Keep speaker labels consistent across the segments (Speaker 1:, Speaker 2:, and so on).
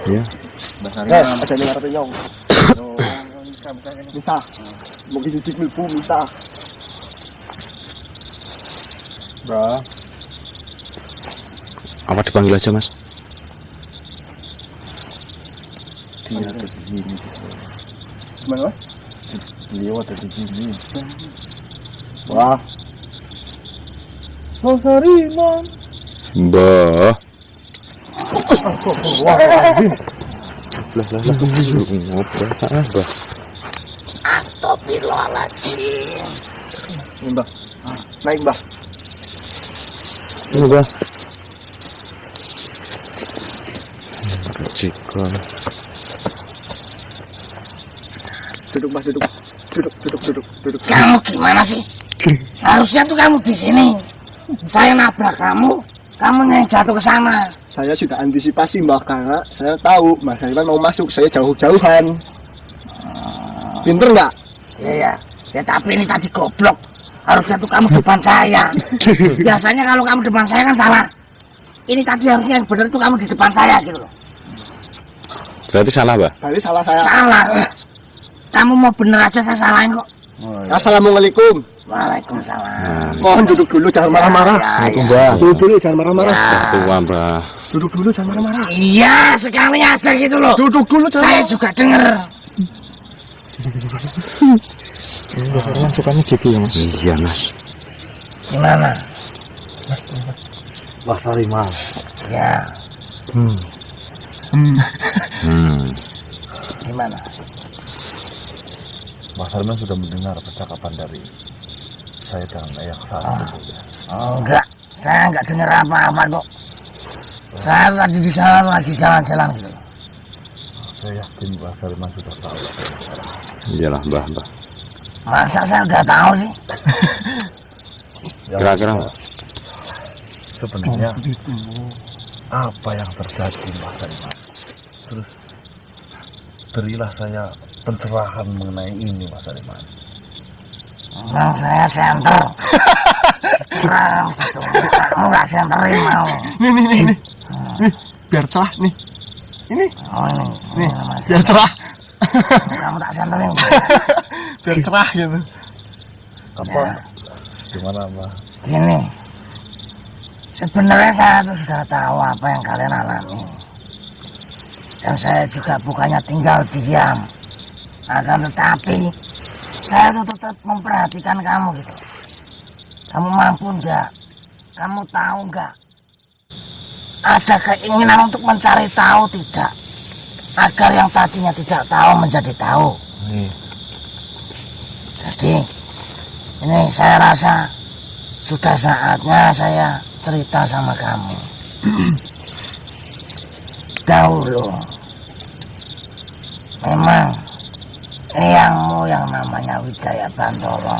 Speaker 1: Iya.
Speaker 2: Ada yang ngarep nyong. Minta. Mungkin cicik milpu minta.
Speaker 1: Bro. Apa dipanggil aja, Mas?
Speaker 2: Dia ada di sini. Gimana, Mas? Beliau ada di sini. Wah. Sariman.
Speaker 1: Mbah.
Speaker 2: Wah.
Speaker 1: Lah, ngobrol Mbah.
Speaker 3: Astagfirullahaladzim.
Speaker 2: Mbah. Naik, Mbah.
Speaker 1: Ini, Mbah. Cikon.
Speaker 2: Duduk, Mbah, duduk. Duduk.
Speaker 3: Kamu gimana sih? Harusnya tuh kamu di sini. Saya nabrak kamu yang jatuh ke sana.
Speaker 2: Saya sudah antisipasi, Mbah, karena saya tahu Mas Sariman mau masuk, saya jauh-jauhan. Pinter nggak?
Speaker 3: Iya. Ya tapi ini tadi goblok. Harusnya tuh kamu depan saya. Biasanya kalau kamu depan saya kan salah. Ini tadi harusnya yang benar tuh kamu di depan saya gitu loh.
Speaker 1: Berarti salah, Mbah?
Speaker 2: Tadi salah saya.
Speaker 3: Salah. Kamu mau bener aja saya salahin kok.
Speaker 2: Assalamualaikum.
Speaker 3: Waalaikumsalam.
Speaker 2: Mohon duduk dulu, jangan marah-marah.
Speaker 1: Assalamualaikum, Mbah.
Speaker 2: Duduk dulu, jangan marah-marah.
Speaker 1: Tua, Mbah.
Speaker 2: Duduk dulu, jangan marah-marah.
Speaker 3: Iya, sekali aja gitu loh.
Speaker 2: Duduk dulu, jangan.
Speaker 3: Saya juga denger.
Speaker 1: Mbah Sariman sukanya gitu ya, Mas? Iya, Mas.
Speaker 3: Gimana?
Speaker 2: Mas Sariman.
Speaker 3: Ya, gimana?
Speaker 2: Mas Sariman sudah mendengar percakapan dari saya dan ayah saya.
Speaker 3: Enggak, saya enggak dengar apa-apa kok. Saya tadi di sana lagi jalan-jalan gitu.
Speaker 2: Saya yakin Mas Sariman sudah tahu.
Speaker 1: Iyalah, Mbah.
Speaker 3: Masa saya udah tahu sih?
Speaker 1: Kira-kira
Speaker 2: sebenarnya apa yang terjadi, Mas Sariman? Terus berilah saya pencerahan mengenai ini, Mas Sariman.
Speaker 3: Memang saya senter. Sekarang gitu. Kamu nggak senterin mau.
Speaker 2: Nih. Biar celah nih. Ini.
Speaker 3: Oh ini.
Speaker 2: Nih,
Speaker 3: Mas.
Speaker 2: biar celah.
Speaker 3: Kamu tak senterin.
Speaker 2: Biar cerah gitu. Apa?
Speaker 3: Ya.
Speaker 2: Gimana, Mbak?
Speaker 3: Gini. Sebenarnya saya tuh sudah tahu apa yang kalian alami. Dan saya juga bukannya tinggal diam. Akan tetapi saya tuh tetap memperhatikan kamu gitu. Kamu mampu enggak? Kamu tahu enggak? Ada keinginan untuk mencari tahu tidak? Agar yang tadinya tidak tahu menjadi tahu. Jadi ini saya rasa sudah saatnya saya cerita sama kamu. Dahulu memang eyangmu yang namanya Wijaya Bantolo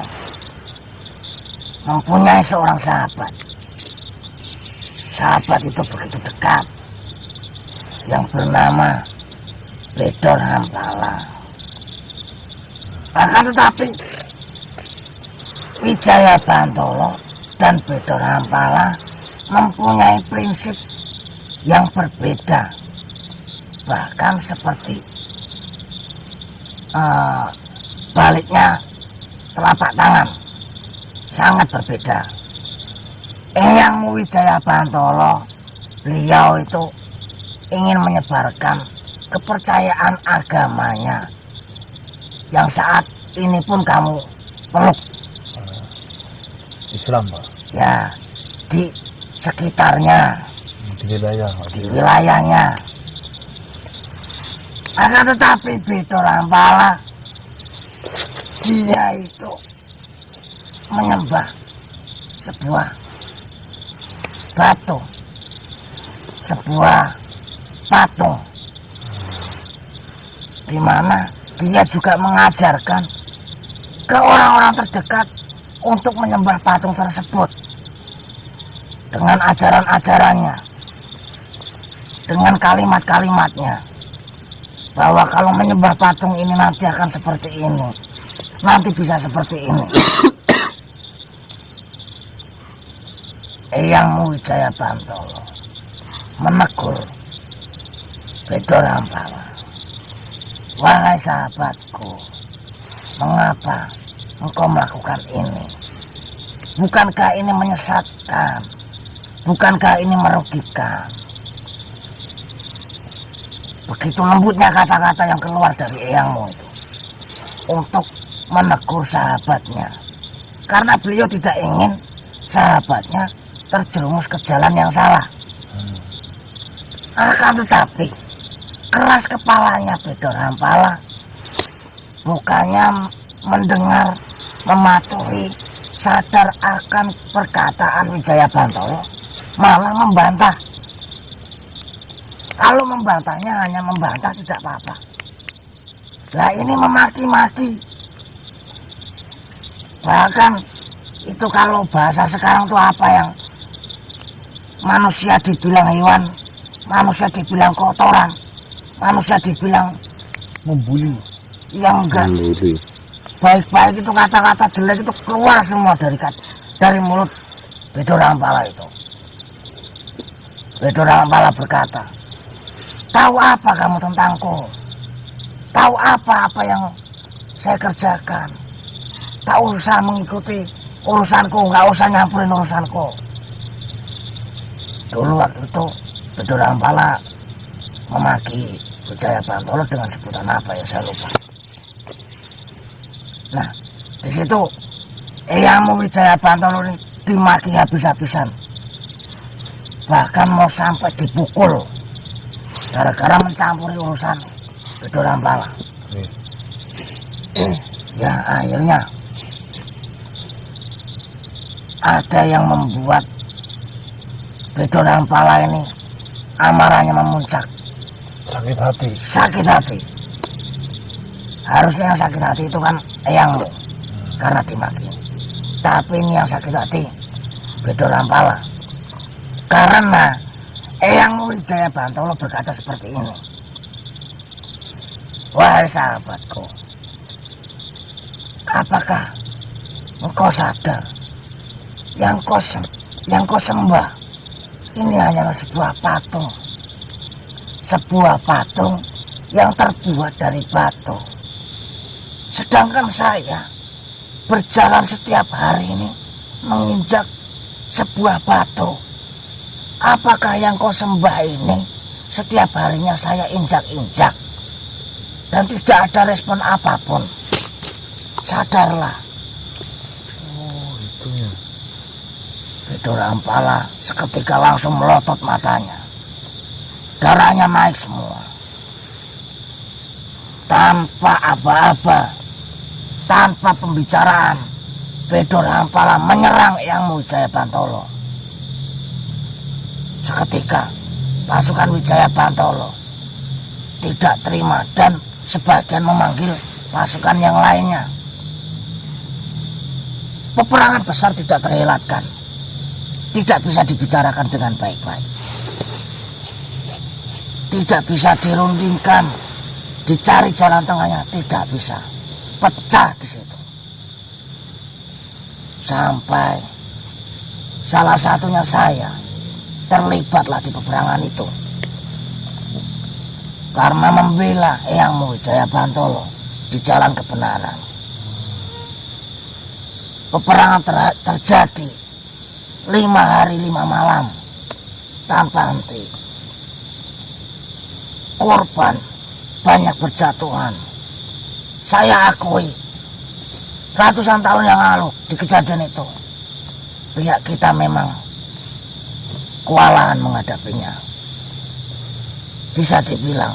Speaker 3: mempunyai seorang sahabat. Sahabat itu begitu dekat, yang bernama Bedor Hampala. Akan tetapi Wijaya Bantolo dan Bedor Hampala mempunyai prinsip yang berbeda, bahkan seperti baliknya telapak tangan, sangat berbeda. Eyang Wijaya Bantolo, beliau itu ingin menyebarkan kepercayaan agamanya yang saat ini pun kamu peluk.
Speaker 2: Islam, Pak.
Speaker 3: Ya, di sekitarnya,
Speaker 2: Di
Speaker 3: wilayahnya. Akan tetapi Bedor Hampala, dia itu menyembah sebuah batu, sebuah patung, di mana dia juga mengajarkan ke orang-orang terdekat untuk menyembah patung tersebut dengan ajaran-ajarannya, dengan kalimat-kalimatnya, bahwa kalau menyembah patung ini nanti akan seperti ini, nanti bisa seperti ini. Eyang Wijaya Bantolo menegur Bedo Rampala, wahai sahabatku, mengapa engkau melakukan ini? Bukankah ini menyesatkan? Bukankah ini merugikan? Begitu lembutnya kata-kata yang keluar dari eyangmu itu untuk menegur sahabatnya, karena beliau tidak ingin sahabatnya terjerumus ke jalan yang salah. Akan tetapi keras kepalanya Bedo Rampala, bukannya mendengar, mematuhi, sadar akan perkataan Wijaya Bantoro, malah membantah. Kalau membantahnya hanya membantah tidak apa-apa. Lah ini memaki-maki. Bahkan itu kalau bahasa sekarang itu apa yang manusia dibilang hewan, manusia dibilang kotoran, manusia dibilang
Speaker 2: Membuli.
Speaker 3: yang enggak. Baik-baik itu kata-kata jelek itu keluar semua dari mulut Bedo Rampala itu. Bedo Rampala berkata, tahu apa kamu tentangku? Tahu apa yang saya kerjakan? Tak usah mengikuti urusanku, nggak usah nyampurin urusanku. Dulu waktu itu Bedo Rampala memaki Wijaya Bantoro dengan sebutan apa ya, saya lupa. Nah, di situ eyangmu Wijaya Bantoro ini dimaki habis-habisan. Bahkan mau sampai dipukul gara-gara mencampuri urusan Bedo Rampala. Ya akhirnya ada yang membuat Bedo Rampala ini amarahnya memuncak. Sakit hati. Harusnya yang sakit hati itu kan eyangmu karena dimaki. Tapi ini yang sakit hati Bedo Rampala karena eyangmu Wijaya Bantoro berkata seperti ini. Wahai sahabatku, apakah engkau sadar yang kau sembah ini hanyalah sebuah patung yang terbuat dari batu, sedangkan saya berjalan setiap hari ini menginjak sebuah batu. Apakah yang kau sembah ini setiap harinya saya injak-injak dan tidak ada respon apapun? Sadarlah.
Speaker 2: Oh, itu ya.
Speaker 3: Bedo Rampala seketika langsung melotot matanya. Darahnya naik semua. Tanpa aba-aba, tanpa pembicaraan, Bedo Rampala menyerang eyangmu Wijaya Bantoro. Seketika pasukan Wijaya Bantoro tidak terima dan sebagian memanggil pasukan yang lainnya. Peperangan besar tidak terelakkan, tidak bisa dibicarakan dengan baik-baik, tidak bisa dirundingkan, dicari jalan tengahnya, tidak bisa. Pecah di situ. Sampai salah satunya saya terlibatlah di peperangan itu karena membela eyangmu Wijaya Bantoro di jalan kebenaran. Peperangan terjadi 5 hari 5 malam tanpa henti. Korban banyak berjatuhan. Saya akui ratusan tahun yang lalu di kejadian itu pihak kita memang kewalahan menghadapinya. Bisa dibilang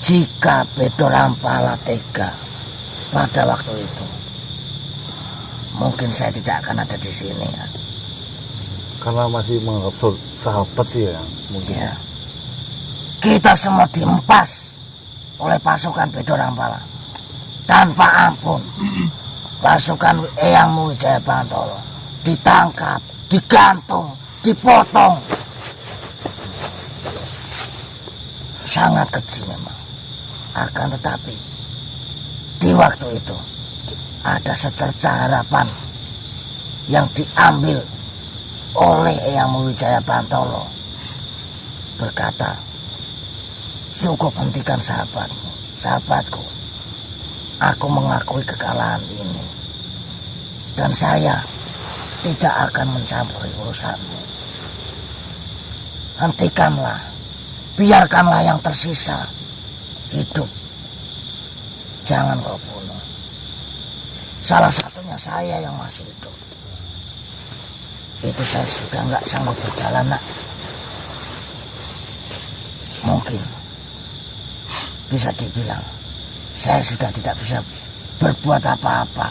Speaker 3: jika Bedo Rampala tega pada waktu itu, mungkin saya tidak akan ada di sini ya.
Speaker 2: Karena masih menganggap sahabat sih ya, mungkin.
Speaker 3: Ya. Kita semua diempas oleh pasukan Bedo Rampala tanpa ampun. Pasukan eyangmu Wijaya Bantoro ditangkap, digantung, dipotong. Sangat keji memang. Akan tetapi di waktu itu ada secerca harapan yang diambil oleh eyangmu Wijaya Bantoro. Berkata, Cukup hentikan sahabatmu. Sahabatku, aku mengakui kekalahan ini. Dan saya tidak akan mencampuri urusanmu. Hentikanlah. Biarkanlah yang tersisa hidup. Jangan kau bunuh. Salah satunya saya yang masih hidup. Itu saya sudah nggak sanggup berjalan, nak. Mungkin bisa dibilang saya sudah tidak bisa berbuat apa-apa.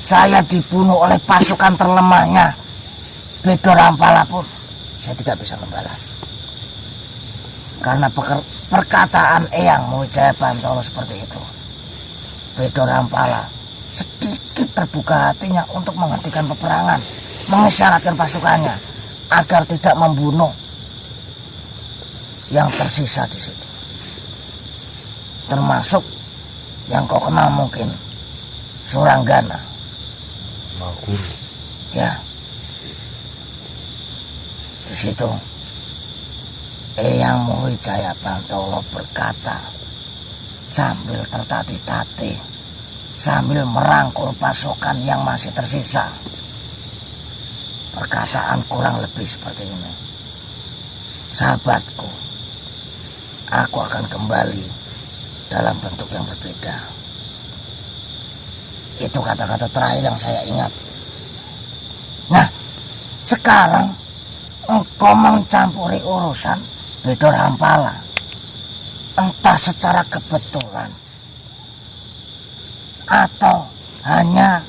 Speaker 3: Saya dibunuh oleh pasukan terlemahnya Bedo Rampala pun saya tidak bisa membalas. Karena perkataan Eyang Muwijaya Bantolo seperti itu, Bedo Rampala sedikit terbuka hatinya untuk menghentikan peperangan, mengisyaratkan pasukannya agar tidak membunuh yang tersisa di situ. Termasuk yang kau kenal mungkin, Suranggana.
Speaker 2: Maguru.
Speaker 3: Ya. Di situ Eyang Muwijaya Bantolo berkata sambil tertatih-tatih, sambil merangkul pasukan yang masih tersisa. Perkataan kurang lebih seperti ini. Sahabatku, aku akan kembali dalam bentuk yang berbeda. Itu kata-kata terakhir yang saya ingat. Nah, sekarang engkau mencampuri urusan Bedo Rampala. Entah secara kebetulan atau hanya